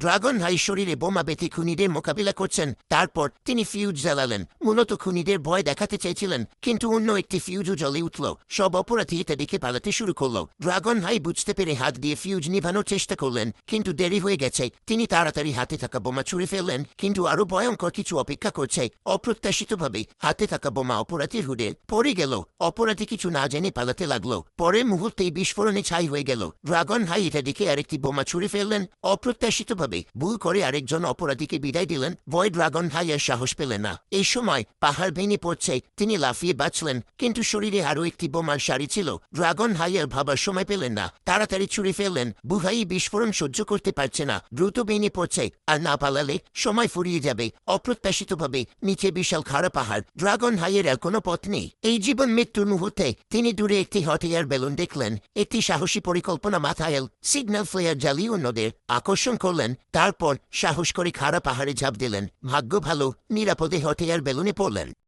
Dragon high শরীরে বোমা বেঁধে খুনিদের মোকাবিলা করছেন। তারপর তিনি ফিউজ জ্বালালেন। মূলত খুনিদের ভয় দেখাতে চেয়েছিলেন, কিন্তু অন্য একটি ফিউজও জ্বলে উঠল। সব অপরাধী এটা দেখে পালাতে শুরু করলো। ড্রাগন হাই বুঝতে পেরে হাত দিয়ে ফিউজ নিভানোর চেষ্টা করলেন, কিন্তু দেরি হয়ে গেছে। তিনি তাড়াতাড়ি হাতে থাকা বোমা ছুঁড়ে ফেললেন, কিন্তু আরো ভয়ঙ্কর কিছু অপেক্ষা করছে। অপ্রত্যাশিতভাবে হাতে থাকা বোমা অপরাধীর হুডে পড়ে গেল। অপরাধী কিছু না জেনে পালাতে লাগলো। পরের মুহূর্তেই বিস্ফোরণে ছাই হয়ে গেল। ড্রাগন হাই এটা দেখে আরেকটি বোমা ছুঁড়ে ফেললেন। অপ্রত্যাশিতভাবে ভুল করে আরেকজন অপরাধীকে বিদায় দিলেন। ভয় ড্রাগন হাই আর সাহস পেলেন না। এই সময় পাহাড় ভেঙে পড়ছে। তিনি লাফিয়ে বাঁচলেন, কিন্তু শরীরে আরো একটি বোমার সারি ছিল। ড্রাগন হাই আর ভাবার সময় পেলেন না। তাড়াতাড়ি ছুঁড়ে ফেললেন। বুহাই বিস্ফোরণ সহ্য করতে পারছে না, দ্রুত ভেঙে পড়ছে। আর না পালালে সময় ফুরিয়ে যাবে। অপ্রত্যাশিতভাবে নিচে বিশাল খাড়া পাহাড়। ড্রাগন হাইয়ের আর কোনো পথ নেই। এই জীবন মৃত্যুর মুহূর্তে তিনি দূরে একটি হট এয়ার বেলুন দেখলেন। একটি সাহসী পরিকল্পনা মাথায় এল। সিগন্যাল ফ্লেয়ার জ্বালিয়ে অন্যদের আকর্ষণ করলেন। তারপর সাহস করে খাড়া পাহাড়ে ঝাঁপ দিলেন। ভাগ্য ভালো, নিরাপদে হট এয়ার বেলুনে পড়লেন।